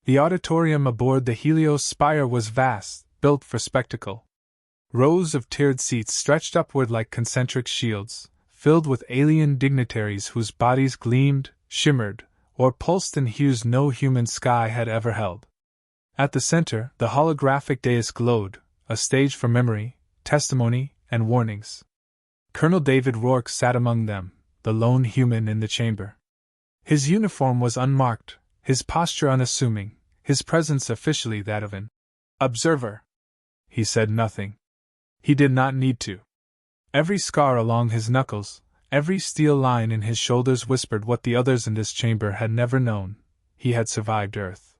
The auditorium aboard the Helios spire was vast, built for spectacle. Rows of tiered seats stretched upward like concentric shields, filled with alien dignitaries whose bodies gleamed, shimmered, or pulsed in hues no human sky had ever held. At the center, the holographic dais glowed, a stage for memory, testimony, and warnings. Colonel David Rourke sat among them, the lone human in the chamber. His uniform was unmarked, his posture unassuming, his presence officially that of an observer. He said nothing. He did not need to. Every scar along his knuckles, every steel line in his shoulders whispered what the others in this chamber had never known: he had survived Earth.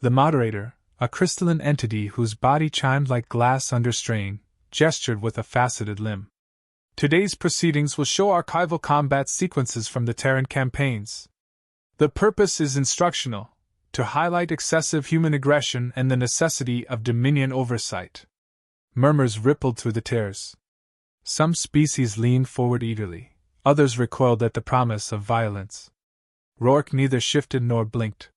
The moderator, a crystalline entity whose body chimed like glass under strain, gestured with a faceted limb. Today's proceedings will show archival combat sequences from the Terran campaigns. The purpose is instructional, to highlight excessive human aggression and the necessity of Dominion oversight. Murmurs rippled through the tiers. Some species leaned forward eagerly, others recoiled at the promise of violence. Rourke neither shifted nor blinked.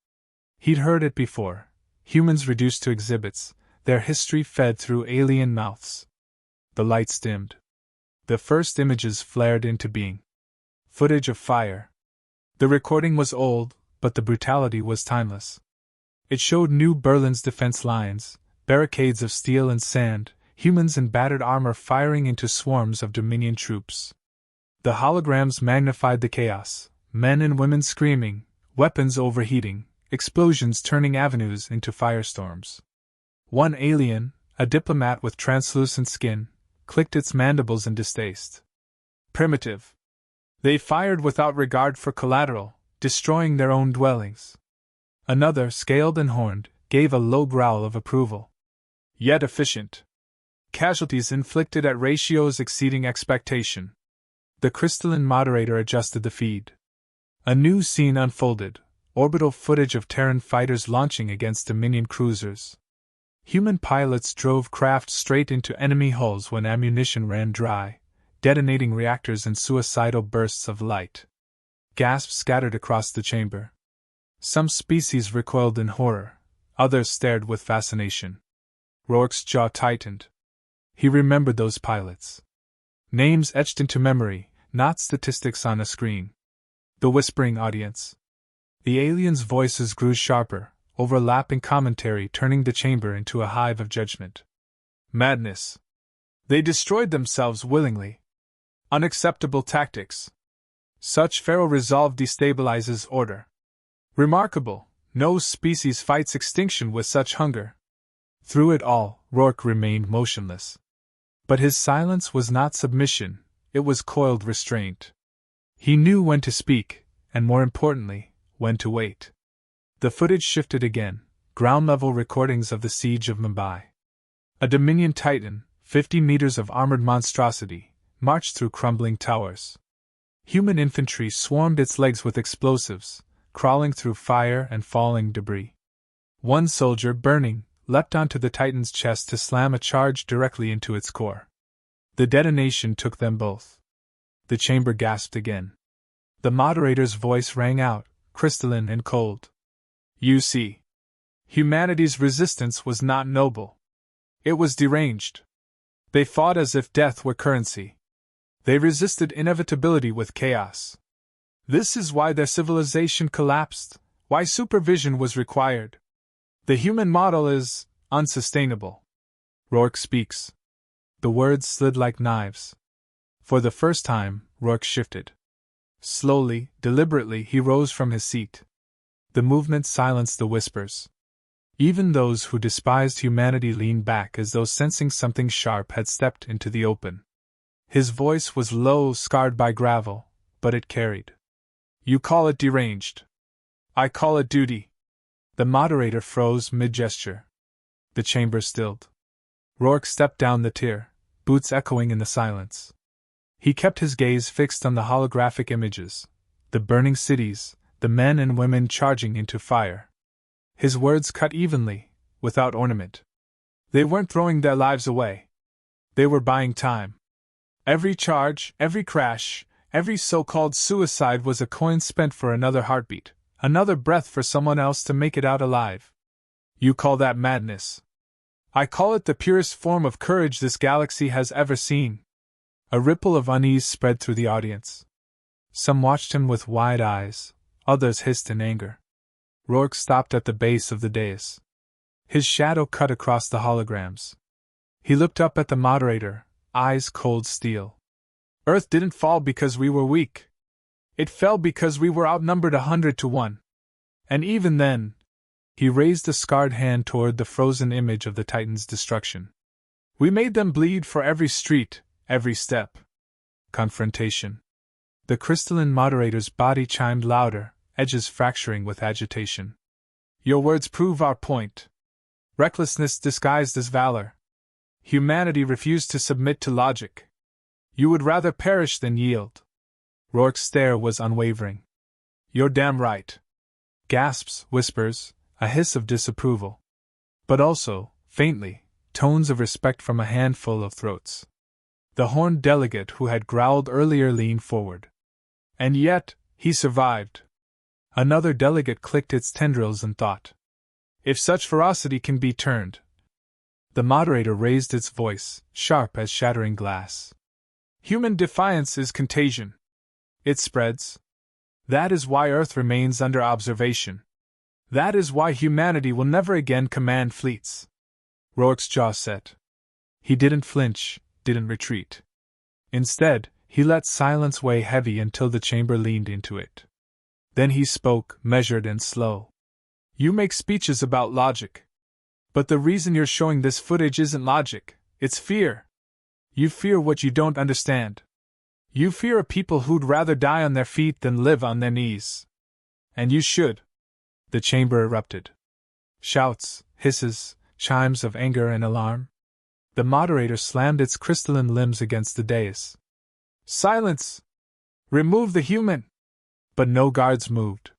He'd heard it before: humans reduced to exhibits, their history fed through alien mouths. The lights dimmed. The first images flared into being. Footage of fire. The recording was old, but the brutality was timeless. It showed New Berlin's defense lines, barricades of steel and sand, humans in battered armor firing into swarms of Dominion troops. The holograms magnified the chaos: men and women screaming, weapons overheating, explosions turning avenues into firestorms. One alien, a diplomat with translucent skin, clicked its mandibles in distaste. Primitive. They fired without regard for collateral, destroying their own dwellings. Another, scaled and horned, gave a low growl of approval. Yet efficient. Casualties inflicted at ratios exceeding expectation. The crystalline moderator adjusted the feed. A new scene unfolded: orbital footage of Terran fighters launching against Dominion cruisers. Human pilots drove craft straight into enemy hulls when ammunition ran dry, detonating reactors in suicidal bursts of light. Gasps scattered across the chamber. Some species recoiled in horror, others stared with fascination. Rourke's jaw tightened. He remembered those pilots. Names etched into memory, not statistics on a screen. The whispering audience. The aliens' voices grew sharper, overlapping commentary turning the chamber into a hive of judgment. Madness. They destroyed themselves willingly. Unacceptable tactics. Such feral resolve destabilizes order. Remarkable, no species fights extinction with such hunger. Through it all, Rourke remained motionless. But his silence was not submission, it was coiled restraint. He knew when to speak, and more importantly, when to wait. The footage shifted again, ground-level recordings of the siege of Mumbai. A Dominion Titan, 50 meters of armored monstrosity, marched through crumbling towers. Human infantry swarmed its legs with explosives, crawling through fire and falling debris. One soldier, burning, leapt onto the Titan's chest to slam a charge directly into its core. The detonation took them both. The chamber gasped again. The moderator's voice rang out, crystalline and cold. You see, humanity's resistance was not noble. It was deranged. They fought as if death were currency. They resisted inevitability with chaos. This is why their civilization collapsed, why supervision was required. The human model is unsustainable. Rourke speaks. The words slid like knives. For the first time, Rourke shifted. Slowly, deliberately, he rose from his seat. The movement silenced the whispers. Even those who despised humanity leaned back as though sensing something sharp had stepped into the open. His voice was low, scarred by gravel, but it carried. You call it deranged. I call it duty. The moderator froze mid-gesture. The chamber stilled. Rourke stepped down the tier, boots echoing in the silence. He kept his gaze fixed on the holographic images, the burning cities, the men and women charging into fire. His words cut evenly, without ornament. They weren't throwing their lives away. They were buying time. Every charge, every crash, every so-called suicide was a coin spent for another heartbeat, another breath for someone else to make it out alive. You call that madness? I call it the purest form of courage this galaxy has ever seen. A ripple of unease spread through the audience. Some watched him with wide eyes, others hissed in anger. Rourke stopped at the base of the dais. His shadow cut across the holograms. He looked up at the moderator, eyes cold steel. Earth didn't fall because we were weak. It fell because we were outnumbered 100-1. And even then, he raised a scarred hand toward the frozen image of the Titan's destruction. We made them bleed for every street, every step. Confrontation. The crystalline moderator's body chimed louder, edges fracturing with agitation. Your words prove our point. Recklessness disguised as valor. Humanity refused to submit to logic. You would rather perish than yield. Rourke's stare was unwavering. You're damn right. Gasps, whispers, a hiss of disapproval. But also, faintly, tones of respect from a handful of throats. The horned delegate who had growled earlier leaned forward. And yet, he survived. Another delegate clicked its tendrils and thought. If such ferocity can be turned. The moderator raised its voice, sharp as shattering glass. Human defiance is contagion. It spreads. That is why Earth remains under observation. That is why humanity will never again command fleets. Rourke's jaw set. He didn't flinch, didn't retreat. Instead, he let silence weigh heavy until the chamber leaned into it. Then he spoke, measured and slow. You make speeches about logic. But the reason you're showing this footage isn't logic, it's fear. You fear what you don't understand. You fear a people who'd rather die on their feet than live on their knees. And you should. The chamber erupted. Shouts, hisses, chimes of anger and alarm. The moderator slammed its crystalline limbs against the dais. Silence! Remove the human! But no guards moved.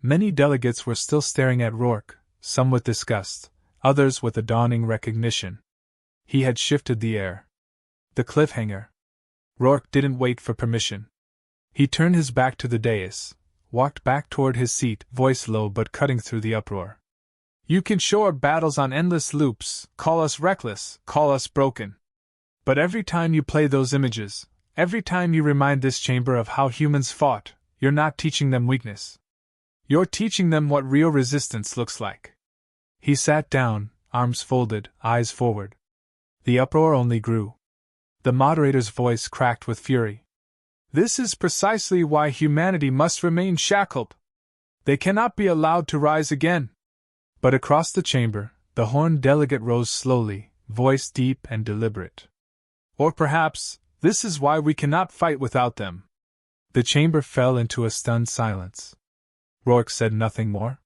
Many delegates were still staring at Rourke, some with disgust, others with a dawning recognition. He had shifted the air. The cliffhanger. Rourke didn't wait for permission. He turned his back to the dais, walked back toward his seat, voice low but cutting through the uproar. You can show our battles on endless loops, call us reckless, call us broken. But every time you play those images, every time you remind this chamber of how humans fought, you're not teaching them weakness. You're teaching them what real resistance looks like. He sat down, arms folded, eyes forward. The uproar only grew. The moderator's voice cracked with fury. This is precisely why humanity must remain shackled. They cannot be allowed to rise again. But across the chamber, the horned delegate rose slowly, voice deep and deliberate. Or perhaps, this is why we cannot fight without them. The chamber fell into a stunned silence. Rourke said nothing more.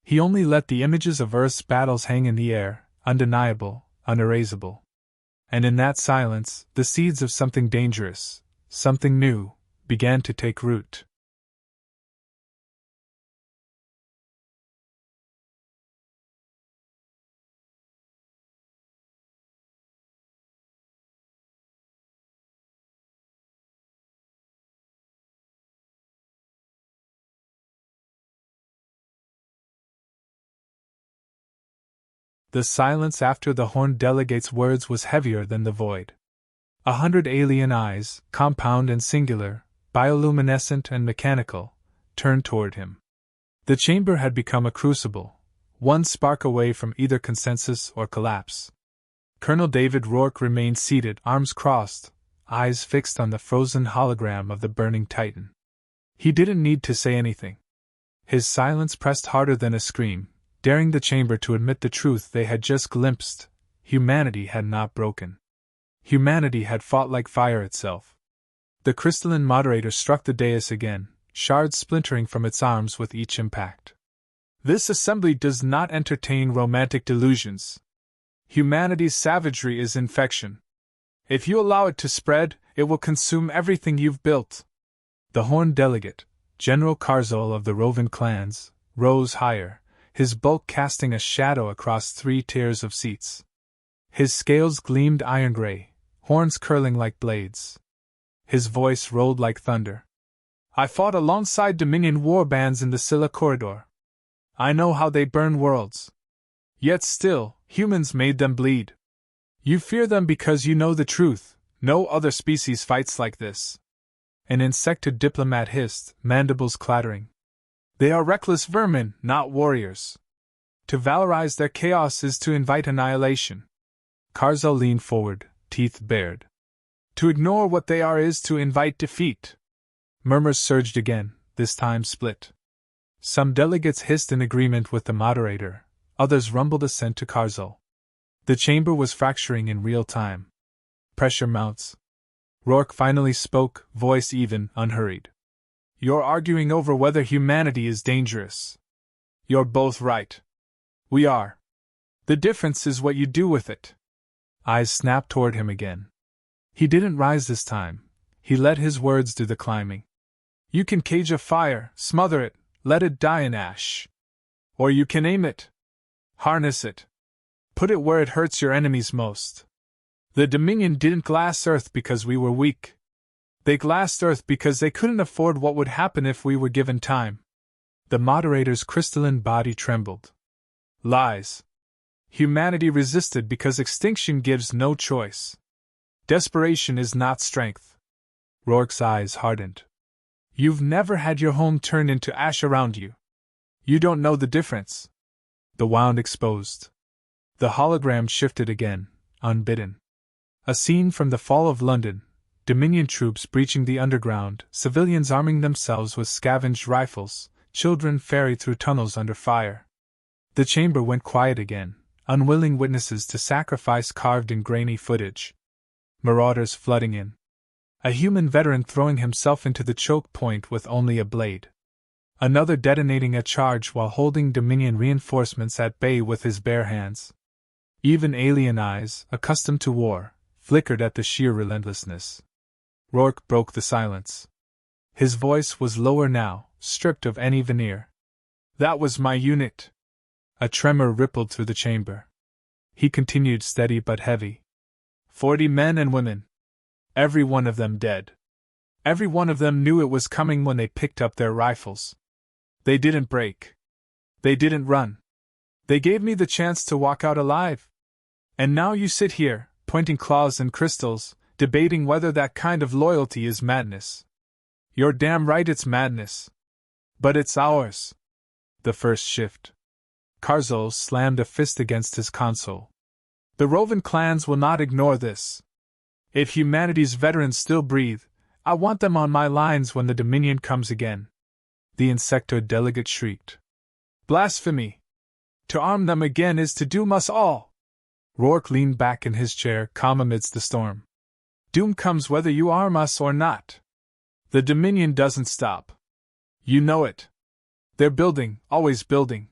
He only let the images of Earth's battles hang in the air, undeniable, unerasable. And in that silence, the seeds of something dangerous, something new, began to take root. The silence after the horned delegate's words was heavier than the void. 100 alien eyes, compound and singular, bioluminescent and mechanical, turned toward him. The chamber had become a crucible, one spark away from either consensus or collapse. Colonel David Rourke remained seated, arms crossed, eyes fixed on the frozen hologram of the burning Titan. He didn't need to say anything. His silence pressed harder than a scream, daring the chamber to admit the truth they had just glimpsed. Humanity had not broken. Humanity had fought like fire itself. The crystalline moderator struck the dais again, shards splintering from its arms with each impact. This assembly does not entertain romantic delusions. Humanity's savagery is infection. If you allow it to spread, it will consume everything you've built. The horned delegate, General Karzul of the Rovan clans, rose higher, his bulk casting a shadow across 3 tiers of seats. His scales gleamed iron-gray, horns curling like blades. His voice rolled like thunder. I fought alongside Dominion warbands in the Scylla corridor. I know how they burn worlds. Yet still, humans made them bleed. You fear them because you know the truth. No other species fights like this. An insected diplomat hissed, mandibles clattering. They are reckless vermin, not warriors. To valorize their chaos is to invite annihilation. Karzel leaned forward, teeth bared. To ignore what they are is to invite defeat. Murmurs surged again, this time split. Some delegates hissed in agreement with the moderator, others rumbled assent to Karzel. The chamber was fracturing in real time. Pressure mounts. Rourke finally spoke, voice even, unhurried. You're arguing over whether humanity is dangerous. You're both right. We are. The difference is what you do with it. Eyes snapped toward him again. He didn't rise this time. He let his words do the climbing. You can cage a fire, smother it, let it die in ash. Or you can aim it. Harness it. Put it where it hurts your enemies most. The Dominion didn't glass Earth because we were weak. They glassed Earth because they couldn't afford what would happen if we were given time. The moderator's crystalline body trembled. Lies. Humanity resisted because extinction gives no choice. Desperation is not strength. Rourke's eyes hardened. You've never had your home turned into ash around you. You don't know the difference. The wound exposed. The hologram shifted again, unbidden. A scene from the fall of London. Dominion troops breaching the underground, civilians arming themselves with scavenged rifles, children ferried through tunnels under fire. The chamber went quiet again, unwilling witnesses to sacrifice carved in grainy footage. Marauders flooding in. A human veteran throwing himself into the choke point with only a blade. Another detonating a charge while holding Dominion reinforcements at bay with his bare hands. Even alien eyes, accustomed to war, flickered at the sheer relentlessness. Rourke broke the silence. His voice was lower now, stripped of any veneer. That was my unit. A tremor rippled through the chamber. He continued steady but heavy. 40 men and women. Every one of them dead. Every one of them knew it was coming when they picked up their rifles. They didn't break. They didn't run. They gave me the chance to walk out alive. And now you sit here, pointing claws and crystals, debating whether that kind of loyalty is madness. You're damn right it's madness. But it's ours. The first shift. Karzel slammed a fist against his console. The Rovan clans will not ignore this. If humanity's veterans still breathe, I want them on my lines when the Dominion comes again. The insectoid delegate shrieked. Blasphemy! To arm them again is to doom us all! Rourke leaned back in his chair, calm amidst the storm. Doom comes whether you arm us or not. The Dominion doesn't stop. You know it. They're building, always building.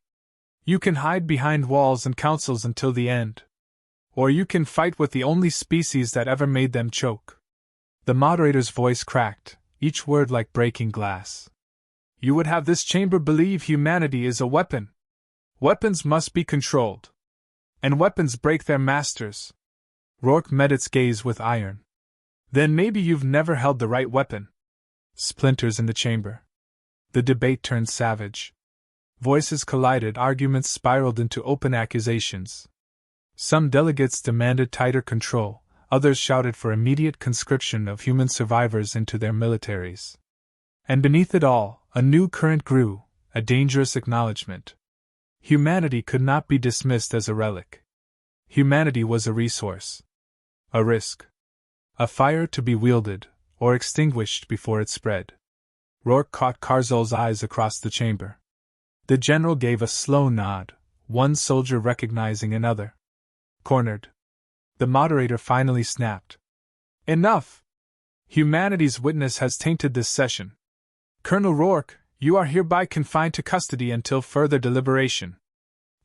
You can hide behind walls and councils until the end. Or you can fight with the only species that ever made them choke. The moderator's voice cracked, each word like breaking glass. You would have this chamber believe humanity is a weapon. Weapons must be controlled. And weapons break their masters. Rourke met its gaze with iron. Then maybe you've never held the right weapon. Splinters in the chamber. The debate turned savage. Voices collided, arguments spiraled into open accusations. Some delegates demanded tighter control, others shouted for immediate conscription of human survivors into their militaries. And beneath it all, a new current grew, a dangerous acknowledgement. Humanity could not be dismissed as a relic. Humanity was a resource. A risk. A fire to be wielded, or extinguished before it spread. Rourke caught Karzel's eyes across the chamber. The general gave a slow nod, one soldier recognizing another. Cornered. The moderator finally snapped. Enough! Humanity's witness has tainted this session. Colonel Rourke, you are hereby confined to custody until further deliberation.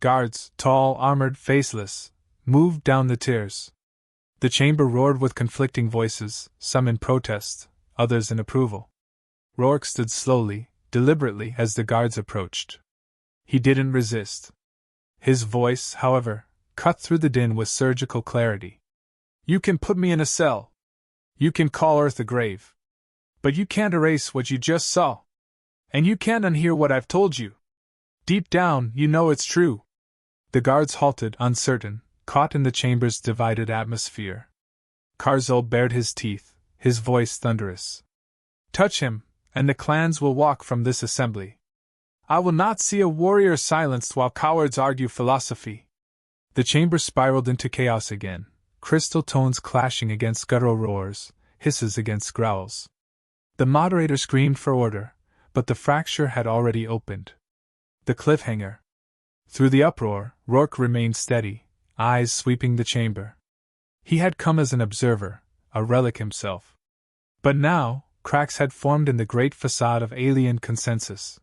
Guards, tall, armored, faceless, moved down the tiers. The chamber roared with conflicting voices, some in protest, others in approval. Rourke stood slowly, deliberately as the guards approached. He didn't resist. His voice, however, cut through the din with surgical clarity. You can put me in a cell. You can call Earth a grave. But you can't erase what you just saw. And you can't unhear what I've told you. Deep down, you know it's true. The guards halted, uncertain, caught in the chamber's divided atmosphere. Karzul bared his teeth, his voice thunderous. "Touch him, and the clans will walk from this assembly. I will not see a warrior silenced while cowards argue philosophy." The chamber spiraled into chaos again, crystal tones clashing against guttural roars, hisses against growls. The moderator screamed for order, but the fracture had already opened. The cliffhanger. Through the uproar, Rourke remained steady, eyes sweeping the chamber. He had come as an observer, a relic himself. But now, cracks had formed in the great facade of alien consensus.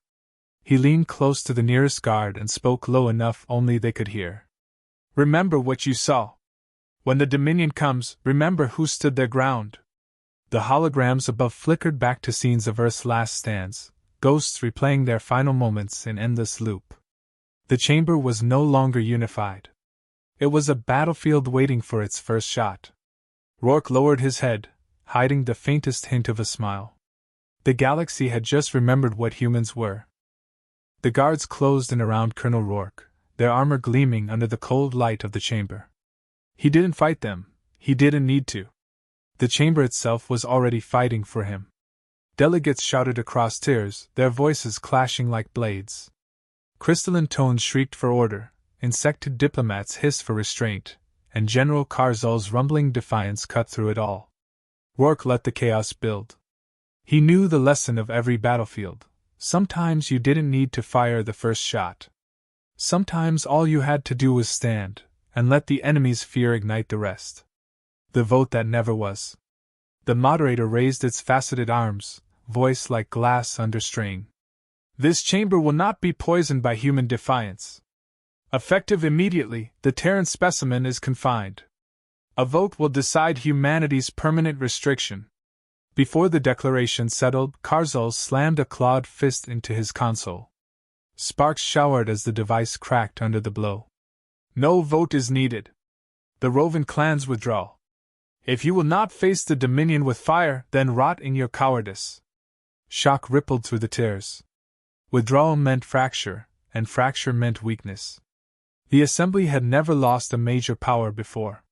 He leaned close to the nearest guard and spoke low enough only they could hear. "Remember what you saw. When the Dominion comes, remember who stood their ground." The holograms above flickered back to scenes of Earth's last stands, ghosts replaying their final moments in endless loop. The chamber was no longer unified. It was a battlefield waiting for its first shot. Rourke lowered his head, hiding the faintest hint of a smile. The galaxy had just remembered what humans were. The guards closed in around Colonel Rourke, their armor gleaming under the cold light of the chamber. He didn't fight them, he didn't need to. The chamber itself was already fighting for him. Delegates shouted across tiers, their voices clashing like blades. Crystalline tones shrieked for order, insected diplomats hissed for restraint, and General Karzul's rumbling defiance cut through it all. Rourke let the chaos build. He knew the lesson of every battlefield. Sometimes you didn't need to fire the first shot. Sometimes all you had to do was stand, and let the enemy's fear ignite the rest. The vote that never was. The moderator raised its faceted arms, voice like glass under strain. "This chamber will not be poisoned by human defiance. Effective immediately, the Terran specimen is confined. A vote will decide humanity's permanent restriction." Before the declaration settled, Karzul slammed a clawed fist into his console. Sparks showered as the device cracked under the blow. "No vote is needed. The Rovan clans withdraw. If you will not face the Dominion with fire, then rot in your cowardice." Shock rippled through the tiers. Withdrawal meant fracture, and fracture meant weakness. The assembly had never lost a major power before.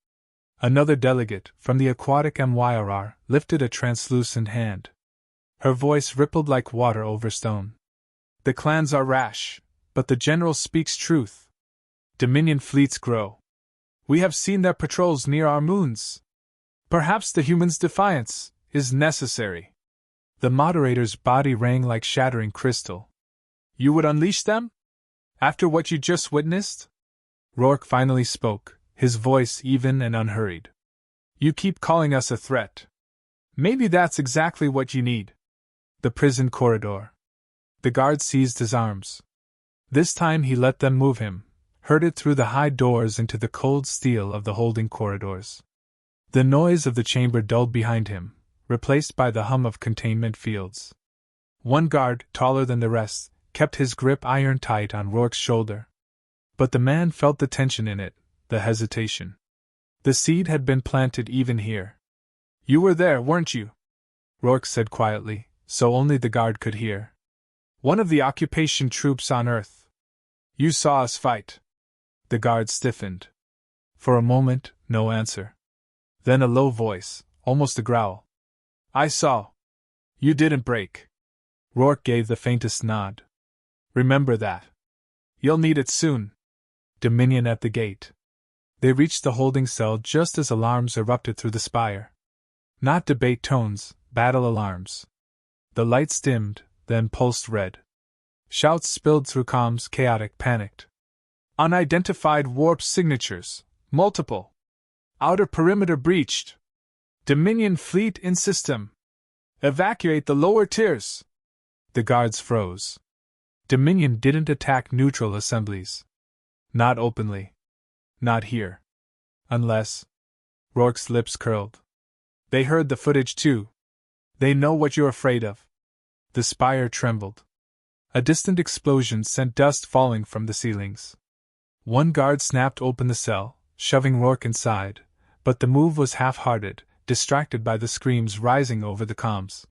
Another delegate, from the aquatic MYRR, lifted a translucent hand. Her voice rippled like water over stone. "The clans are rash, but the general speaks truth. Dominion fleets grow. We have seen their patrols near our moons. Perhaps the humans' defiance is necessary." The moderator's body rang like shattering crystal. "You would unleash them? After what you just witnessed?" Rourke finally spoke, his voice even and unhurried. "You keep calling us a threat. Maybe that's exactly what you need." The prison corridor. The guard seized his arms. This time he let them move him, herded through the high doors into the cold steel of the holding corridors. The noise of the chamber dulled behind him, replaced by the hum of containment fields. One guard, taller than the rest, kept his grip iron tight on Rourke's shoulder. But the man felt the tension in it, the hesitation. The seed had been planted even here. "You were there, weren't you?" Rourke said quietly, so only the guard could hear. "One of the occupation troops on Earth. You saw us fight." The guard stiffened. For a moment, no answer. Then a low voice, almost a growl. "I saw. You didn't break." Rourke gave the faintest nod. "Remember that. You'll need it soon." Dominion at the gate. They reached the holding cell just as alarms erupted through the spire. Not debate tones, battle alarms. The lights dimmed, then pulsed red. Shouts spilled through comms, chaotic, panicked. "Unidentified warp signatures, multiple. Outer perimeter breached. Dominion fleet in system. Evacuate the lower tiers." The guards froze. Dominion didn't attack neutral assemblies. Not openly. Not here. Unless. Rourke's lips curled. "They heard the footage too. They know what you're afraid of." The spire trembled. A distant explosion sent dust falling from the ceilings. One guard snapped open the cell, shoving Rourke inside, but the move was half-hearted, distracted by the screams rising over the comms.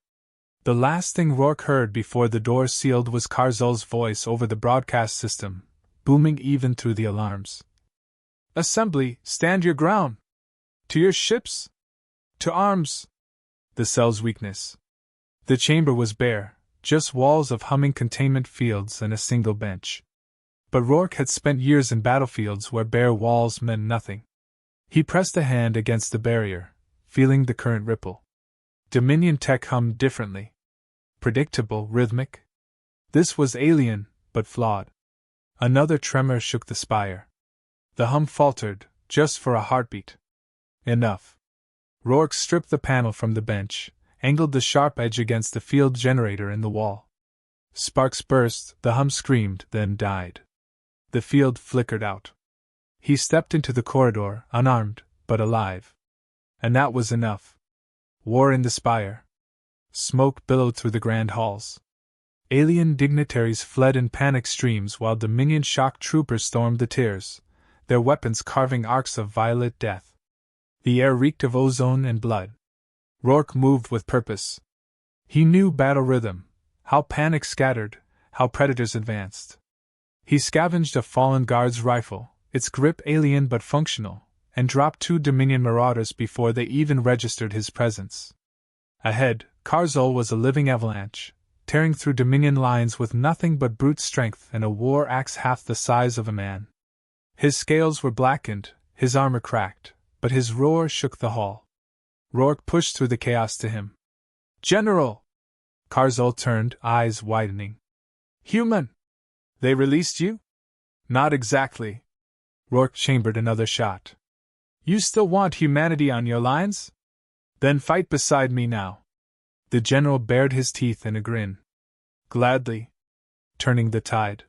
The last thing Rourke heard before the door sealed was Karzul's voice over the broadcast system, booming even through the alarms. "Assembly, stand your ground! To your ships! To arms!" The cell's weakness. The chamber was bare, just walls of humming containment fields and a single bench. But Rourke had spent years in battlefields where bare walls meant nothing. He pressed a hand against the barrier, feeling the current ripple. Dominion tech hummed differently. Predictable, rhythmic. This was alien, but flawed. Another tremor shook the spire. The hum faltered, just for a heartbeat. Enough. Rourke stripped the panel from the bench, angled the sharp edge against the field generator in the wall. Sparks burst, the hum screamed, then died. The field flickered out. He stepped into the corridor, unarmed, but alive. And that was enough. War in the spire. Smoke billowed through the grand halls. Alien dignitaries fled in panic streams while Dominion shock troopers stormed the tiers, their weapons carving arcs of violet death. The air reeked of ozone and blood. Rourke moved with purpose. He knew battle rhythm, how panic scattered, how predators advanced. He scavenged a fallen guard's rifle, its grip alien but functional, and dropped 2 Dominion marauders before they even registered his presence. Ahead, Karzul was a living avalanche, tearing through Dominion lines with nothing but brute strength and a war axe half the size of a man. His scales were blackened, his armor cracked, but his roar shook the hall. Rourke pushed through the chaos to him. "General!" Karzul turned, eyes widening. "Human! They released you?" "Not exactly." Rourke chambered another shot. "You still want humanity on your lines? Then fight beside me now." The general bared his teeth in a grin. "Gladly." Turning the tide.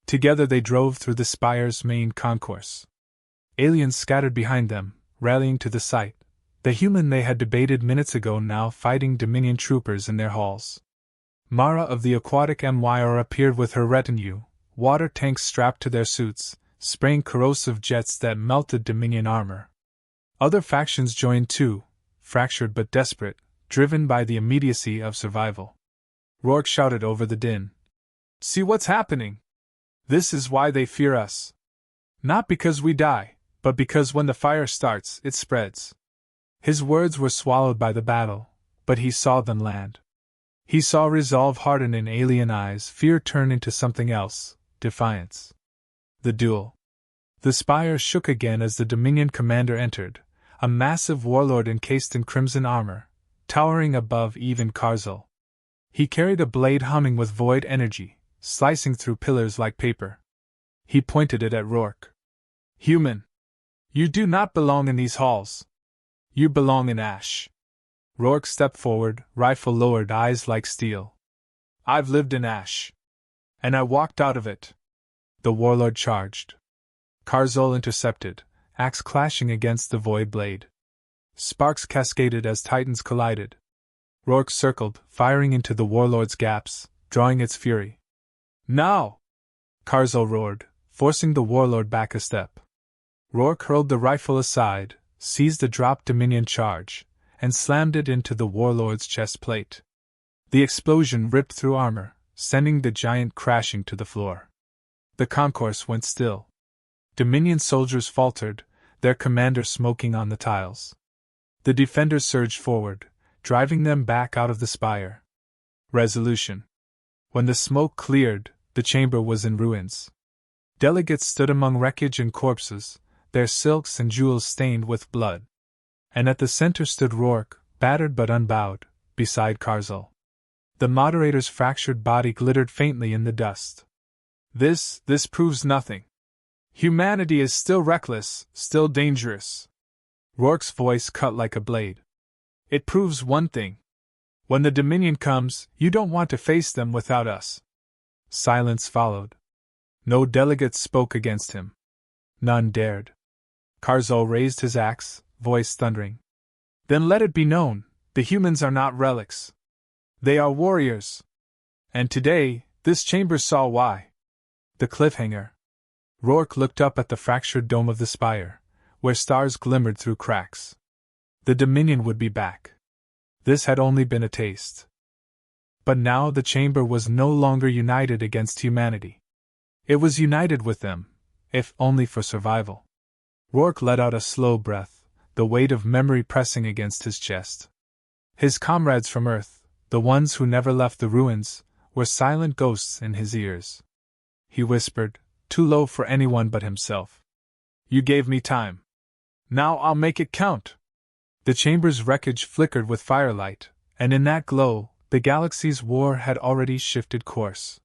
Together they drove through the spire's main concourse. Aliens scattered behind them, rallying to the sight, the human they had debated minutes ago now fighting Dominion troopers in their halls. Mara of the aquatic MYR appeared with her retinue, water tanks strapped to their suits, spraying corrosive jets that melted Dominion armor. Other factions joined too, fractured but desperate, driven by the immediacy of survival. Rourke shouted over the din. "See what's happening? This is why they fear us. Not because we die, but because when the fire starts, it spreads." His words were swallowed by the battle, but he saw them land. He saw resolve harden in alien eyes, fear turn into something else, defiance. The duel. The spire shook again as the Dominion commander entered, a massive warlord encased in crimson armor, towering above even Karzul. He carried a blade humming with void energy, slicing through pillars like paper. He pointed it at Rourke. "Human! You do not belong in these halls. You belong in ash." Rourke stepped forward, rifle lowered, eyes like steel. "I've lived in ash. And I walked out of it." The warlord charged. Karzul intercepted, axe clashing against the void blade. Sparks cascaded as titans collided. Rourke circled, firing into the warlord's gaps, drawing its fury. "Now!" Karzul roared, forcing the warlord back a step. Rourke hurled the rifle aside, seized a dropped Dominion charge, and slammed it into the warlord's chest plate. The explosion ripped through armor, sending the giant crashing to the floor. The concourse went still. Dominion soldiers faltered, their commander smoking on the tiles. The defenders surged forward, driving them back out of the spire. Resolution. When the smoke cleared, the chamber was in ruins. Delegates stood among wreckage and corpses, their silks and jewels stained with blood. And at the center stood Rourke, battered but unbowed, beside Karzul. The moderator's fractured body glittered faintly in the dust. This proves nothing. Humanity is still reckless, still dangerous." Rourke's voice cut like a blade. "It proves one thing. When the Dominion comes, you don't want to face them without us." Silence followed. No delegate spoke against him. None dared. Karzul raised his axe, voice thundering. "Then let it be known, the humans are not relics. They are warriors. And today, this chamber saw why." The cliffhanger. Rourke looked up at the fractured dome of the spire, where stars glimmered through cracks. The Dominion would be back. This had only been a taste. But now the chamber was no longer united against humanity. It was united with them, if only for survival. Rourke let out a slow breath, the weight of memory pressing against his chest. His comrades from Earth, the ones who never left the ruins, were silent ghosts in his ears. He whispered, too low for anyone but himself. You gave me time. Now I'll make it count. The chamber's wreckage flickered with firelight, and in that glow, the galaxy's war had already shifted course.